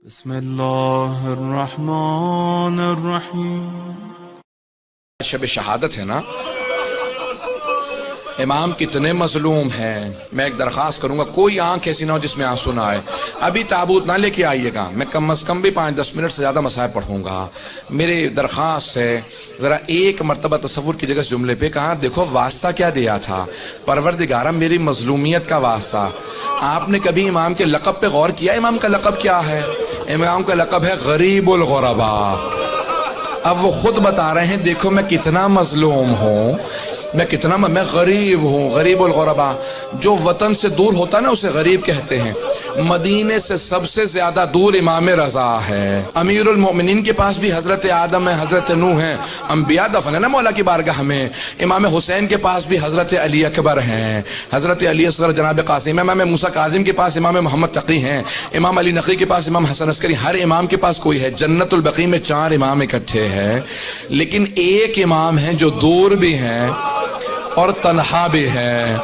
بسم اللہ الرحمن الرحیم۔ شب شہادت ہے نا، امام کتنے مظلوم ہیں۔ میں ایک درخواست کروں گا، کوئی آنکھ ایسی نہ ہو جس میں آنسو نہ آئے۔ ابھی تابوت نہ لے کے آئیے گا، میں کم از کم بھی 5-10 منٹ سے زیادہ مسائل پڑھوں گا۔ میری درخواست ہے ذرا ایک مرتبہ تصور کی جگہ جملے پہ کہا، دیکھو واسطہ کیا دیا تھا، پروردگارہ میری مظلومیت کا واسطہ۔ آپ نے کبھی امام کے لقب پہ غور کیا؟ امام کا لقب کیا ہے؟ امام کا لقب ہے غریب الغرباء۔ اب وہ خود بتا رہے ہیں، دیکھو میں کتنا مظلوم ہوں، میں غریب ہوں، غریب الغرباء۔ جو وطن سے دور ہوتا ہے نا اسے غریب کہتے ہیں۔ مدینے سے سب سے زیادہ دور امام رضا ہے۔ امیر المؤمنین کے پاس بھی حضرت آدم ہے، حضرت نوح ہیں، انبیاء دفن ہے نا مولا کی بارگاہ میں۔ امام حسین کے پاس بھی حضرت علی اکبر ہیں، حضرت علی اصغر جناب قاسم۔ امام موسیٰ کاظم کے پاس امام محمد تقی ہیں، امام علی نقی کے پاس امام حسن عسکری۔ ہر امام کے پاس کوئی ہے۔ جنت البقیع میں 4 امام اکٹھے ہیں، لیکن ایک امام ہیں جو دور بھی ہیں اور تنہا بھی ہیں،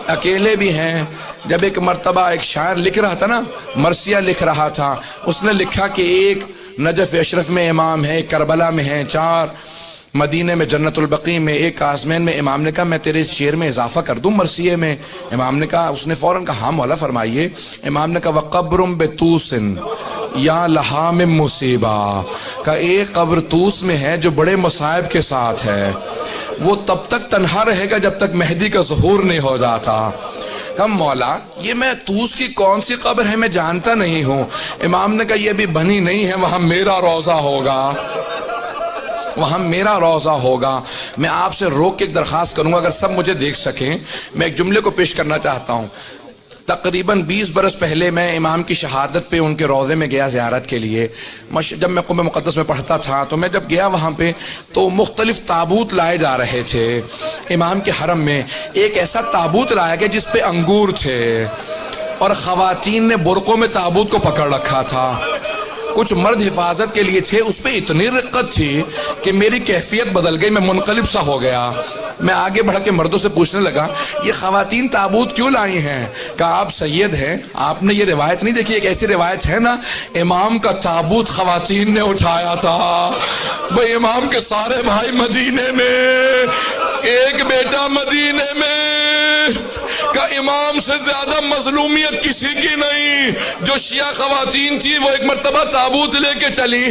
اکیلے بھی ہیں۔ جب ایک مرتبہ ایک شاعر لکھ رہا تھا نا، مرثیہ لکھ رہا تھا، اس نے لکھا کہ ایک نجف اشرف میں امام ہے، ایک کربلا میں ہیں، 4 مدینے میں جنت البقیع میں، ایک آزمین میں۔ امام نے کہا میں تیرے اس شعر میں اضافہ کر دوں مرثیے میں؟ امام نے کہا، اس نے فوراً کہا ہاں مولا فرمائیے۔ امام نے کہا وَقَبْرٌ بِطُوسٍ یا لہا من مصیبہ، کہ ایک قبر طوس میں ہے جو بڑے مصائب کے ساتھ ہے، وہ تب تک تنہا رہے گا جب تک مہدی کا ظہور نہیں ہو جاتا۔ کہا مولا یہ میں طوس کی کون سی قبر ہے میں جانتا نہیں ہوں۔ امام نے کہا یہ بھی بنی نہیں ہے، وہاں میرا روضہ ہوگا، وہاں میرا روضہ ہوگا۔ میں آپ سے روک کے ایک درخواست کروں گا، اگر سب مجھے دیکھ سکیں، میں ایک جملے کو پیش کرنا چاہتا ہوں۔ تقریباً 20 برس پہلے میں امام کی شہادت پہ ان کے روضے میں گیا زیارت کے لیے۔ جب میں قم مقدس میں پڑھتا تھا تو میں جب گیا وہاں پہ تو مختلف تابوت لائے جا رہے تھے امام کے حرم میں۔ ایک ایسا تابوت لایا گیا جس پہ انگور تھے، اور خواتین نے برقعوں میں تابوت کو پکڑ رکھا تھا۔ کچھ مرد حفاظت کے لیے تھے، اس پہ اتنی رقت تھی کہ میری کیفیت بدل گئی، میں منقلب سا ہو گیا۔ میں آگے بڑھ کے مردوں سے پوچھنے لگا یہ خواتین تابوت کیوں لائی ہیں؟ کہا آپ سید ہیں، آپ نے یہ روایت نہیں دیکھی؟ ایک ایسی روایت ہے نا، امام کا تابوت خواتین نے اٹھایا تھا۔ بھئی امام کے سارے بھائی مدینے میں، ایک بیٹا مدینے میں، کہ امام سے زیادہ مظلومیت کسی کی نہیں۔ جو شیعہ خواتین تھی وہ ایک مرتبہ تابوت لے کے چلی۔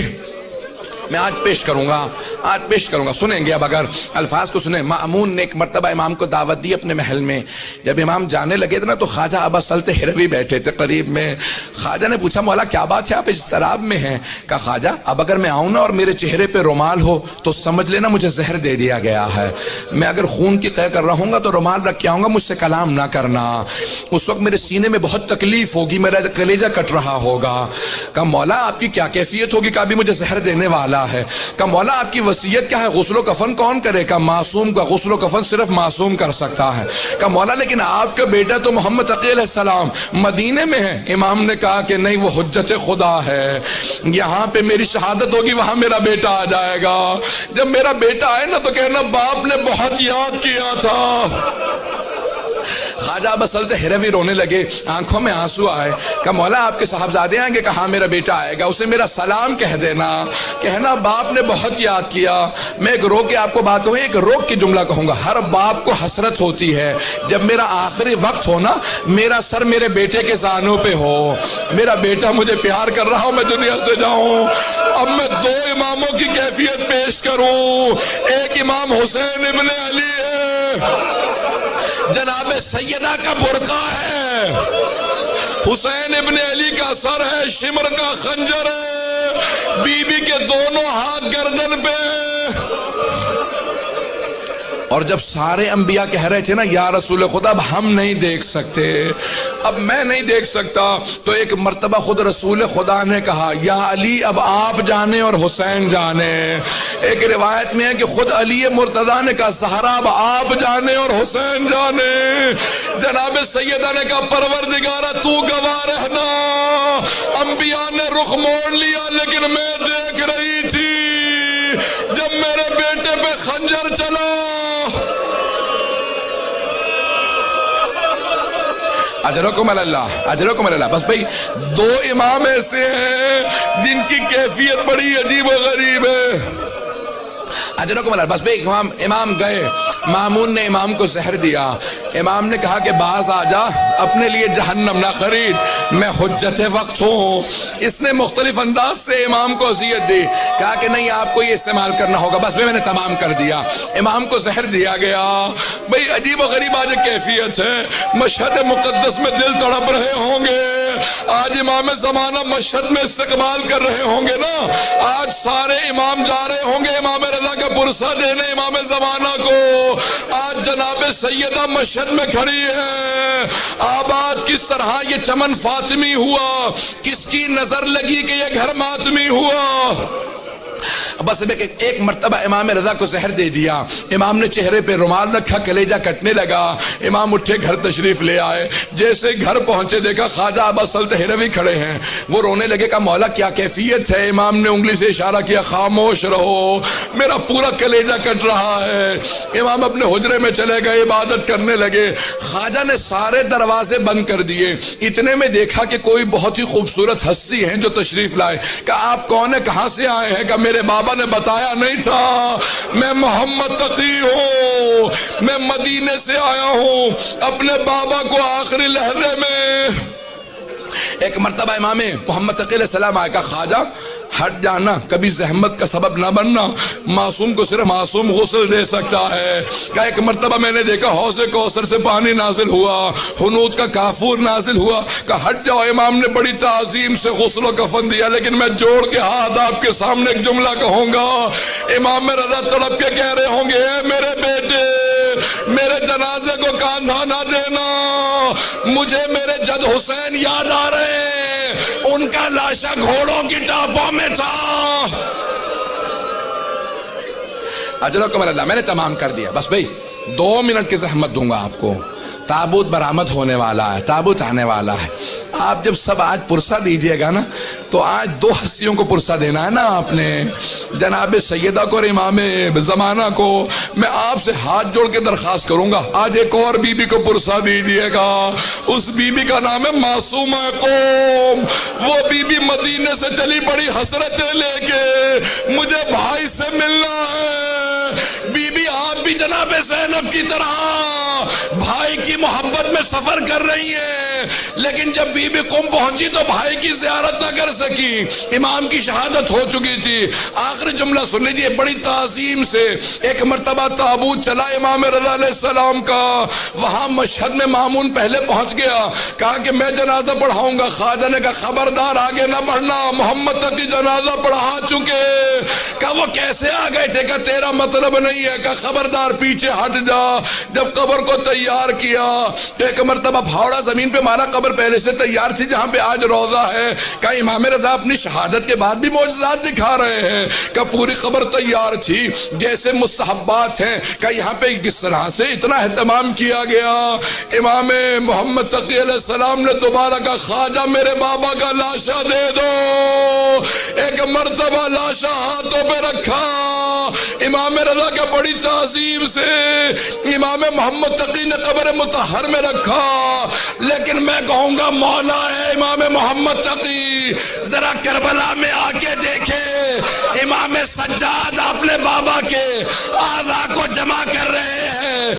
میں آج پیش کروں گا، سنیں گے اب اگر الفاظ کو سنیں۔ مأمون نے ایک مرتبہ امام کو دعوت دی اپنے محل میں۔ جب امام جانے لگے تھے نا تو خواجہ ابا سلط ہروی بیٹھے تھے قریب میں۔ خواجہ نے پوچھا مولا کیا بات ہے، آپ اس شراب میں ہیں؟ کہا خواجہ اب اگر میں آؤں نا اور میرے چہرے پہ رومال ہو تو سمجھ لینا مجھے زہر دے دیا گیا ہے۔ میں اگر خون کی قے کر رہا ہوں گا تو رومال رکھ کے آؤں گا، مجھ سے کلام نہ کرنا۔ اس وقت میرے سینے میں بہت تکلیف ہوگی، میرا کلیجہ کٹ رہا ہوگا۔ کہا مولا آپ کی کیا کیفیت ہوگی؟ کہا بھی مجھے زہر دینے والا ہے۔ کہ مولا آپ کی وصیت کیا ہے، غسل و کفن کون کرے؟ کہ معصوم کا غسل و کفن صرف معصوم کر سکتا ہے۔ کہ مولا لیکن آپ کا بیٹا تو محمد تقی علیہ السلام مدینے میں ہے۔ امام نے کہا کہ نہیں، وہ حجت خدا ہے، یہاں پہ میری شہادت ہوگی وہاں میرا بیٹا آ جائے گا۔ جب میرا بیٹا آئے نا تو کہنا باپ نے بہت یاد کیا تھا۔ خواجہ ابا سلط ہروی رونے لگے، آنکھوں میں آنسو آئے۔ کہا مولا آپ کے صاحبزادے آئیں گے؟ کہا میرا بیٹا آئے گا، اسے میرا سلام کہہ دینا، کہنا باپ نے بہت یاد کیا۔ میں ایک روک کے آپ کو بات کہوں، ایک روک کی جملہ کہوں گا۔ ہر باپ کو حسرت ہوتی ہے جب میرا آخری وقت ہو نا، میرا سر میرے بیٹے کے زانوں پہ ہو، میرا بیٹا مجھے پیار کر رہا ہو، میں دنیا سے جاؤں۔ اب میں 2 اماموں کی کیفیت پیش کروں۔ ایک امام حسین ابن علی ہے، جناب سیدہ کا برقع ہے، حسین ابن علی کا سر ہے، شمر کا خنجر ہے، بی بی کے دونوں ہاتھ گردن پہ۔ اور جب سارے انبیاء کہہ رہے تھے نا یا رسول خدا اب ہم نہیں دیکھ سکتے، اب میں نہیں دیکھ سکتا، تو ایک مرتبہ خود رسول خدا نے کہا یا علی اب آپ جانے اور حسین جانے۔ ایک روایت میں ہے کہ خود علی مرتضیٰ نے کہا زہرا اب آپ جانے اور حسین جانے۔ جناب سیدہ نے کہا پروردگارہ تو گواہ رہنا، انبیاء نے رخ موڑ لیا لیکن میں دیکھ رہی تھی جب میرے بیٹے پہ خنجر چلا اجرکم اللہ، اجرکم اللہ۔ بس بھئی دو امام ایسے ہیں جن کی کیفیت بڑی عجیب و غریب ہے۔ اجرکم اللہ۔ بس بھئی امام گئے، مامون نے امام کو زہر دیا، امام نے کہا کہ باز آ جا، اپنے لیے جہنم نہ خرید، میں حجت وقت ہوں۔ اس نے مختلف انداز سے امام کو اذیت دی، کہا کہ نہیں آپ کو یہ استعمال کرنا ہوگا۔ بس میں نے تمام کر دیا، امام کو زہر دیا گیا۔ بھئی عجیب و غریب آج کیفیت ہے، مشہد مقدس میں دل تڑپ رہے ہوں گے، آج امام زمانہ مشہد میں استقبال کر رہے ہوں گے نا، آج سارے امام جا رہے ہوں گے امام رضا کا پرسہ دینے امام زمانہ کو، آج جناب سیدہ مشہد میں کھڑی ہے۔ آباد کس طرح یہ چمن فاطمی ہوا، کس کی نظر لگی کہ یہ گھر ماتمی ہوا۔ بس ایک مرتبہ امام رضا کو زہر دے دیا، امام نے چہرے پہ رومال رکھا، کلیجہ کٹنے لگا، امام اٹھے گھر تشریف لے آئے، جیسے گھر پہنچے دیکھا خواجہ ابا سلط ہروی کھڑے ہیں، وہ رونے لگے، کہا مولا کیا کیفیت ہے؟ امام نے انگلی سے اشارہ کیا، خاموش رہو، میرا پورا کلیجہ کٹ رہا ہے۔ امام اپنے حجرے میں چلے گئے، عبادت کرنے لگے، خواجہ نے سارے دروازے بند کر دیے، اتنے میں دیکھا کہ کوئی بہت ہی خوبصورت ہستی ہیں جو تشریف لائے، کہا آپ کون ہیں، کہاں سے آئے ہیں؟ کہا میرے بابا نے بتایا نہیں تھا، میں محمد تقی ہوں، میں مدینے سے آیا ہوں اپنے بابا کو آخری لحظے میں۔ ایک مرتبہ امام محمد تقی علیہ السلام آئے، کہا خواجہ ہٹ جانا، کبھی زحمت کا سبب نہ بننا، معصوم کو صرف معصوم غسل دے سکتا ہے۔ کہا ایک مرتبہ میں نے دیکھا حوض کوثر سے پانی نازل ہوا، حنوط کا کافور نازل ہوا، کہا ہٹ جاؤ، امام نے بڑی تعظیم سے غسل و کفن دیا، لیکن میں جوڑ کے ہاتھ آپ کے سامنے ایک جملہ کہوں گا، امام رضا تڑپ کے کہہ رہے ہوں گے اے میرے بیٹے، میرے جنازے کو کاندھا نہ دینا، مجھے میرے جد حسین یاد آ رہے ہیں، ان کا لاشا گھوڑوں کی ٹاپوں میں تھا۔ اجرکم اللہ۔ میں نے تمام کر دیا، بس بھئی 2 منٹ کی زحمت دوں گا آپ کو، تابوت برآمد ہونے والا ہے، تابوت آنے والا ہے، آپ جب سب آج پرسہ دیجئے گا نا تو آج 2 ہستیوں کو پرسہ دینا ہے نا آپ نے، جناب سیدہ کو اور امام زمانہ کو۔ میں آپ سے ہاتھ جوڑ کے درخواست کروں گا آج ایک اور بی بی کو پرسہ دیجئے گا، اس بی بی کا نام ہے معصومہ قوم، وہ بی بی مدینے سے چلی بڑی حسرتیں لے کے، مجھے بھائی سے ملنا ہے۔ بی بی آپ بھی جناب زینب کی طرح بھائی کی محبت میں سفر کر رہی ہیں، لیکن جب بی بی قم پہنچی تو بھائی کی زیارت نہ کر سکی، امام کی شہادت ہو چکی تھی۔ آخری جملہ سن لیجئے بڑی تعظیم سے، ایک مرتبہ تابوت چلا امام رضا علیہ السلام کا، وہاں مشہد میں مامون پہلے پہنچ گیا، کہا کہ میں جنازہ پڑھاؤں گا، خواجہ نے کہا خبردار آگے نہ بڑھنا، محمد تقی جنازہ پڑھا چکے۔ کہا وہ کیسے آ گئے تھے؟ کہا تیرا مطلب نہیں ہے، کہا خبردار پیچھے ہٹ جا۔ جب قبر کو تیار کیا، ایک مرتبہ پھاوڑا زمین پہ مارا، قبر پہلے سے تیار تھی جہاں پہ آج روضہ ہے، کہا امام رضا اپنی شہادت کے بعد بھی معجزات دکھا رہے ہیں، کہا پوری قبر تیار تھی جیسے مستحبات ہیں، کہا یہاں پہ کس طرح سے اتنا اہتمام کیا گیا۔ امام محمد تقی علیہ السلام نے دوبارہ کہا خواجہ میرے بابا کا لاشا دے دو، ایک مرتبہ لاشا ہاتھوں پہ رکھا، امام رضا کا بڑی تعظیم سے امام محمد تقی نے قبر مطہر میں رکھا، لیکن میں کہوں گا مولا ہے امام محمد تقی، ذرا کربلا میں آ کے دیکھے امام سجاد اپنے بابا کے اعضاء کو جمع کر رہے ہیں،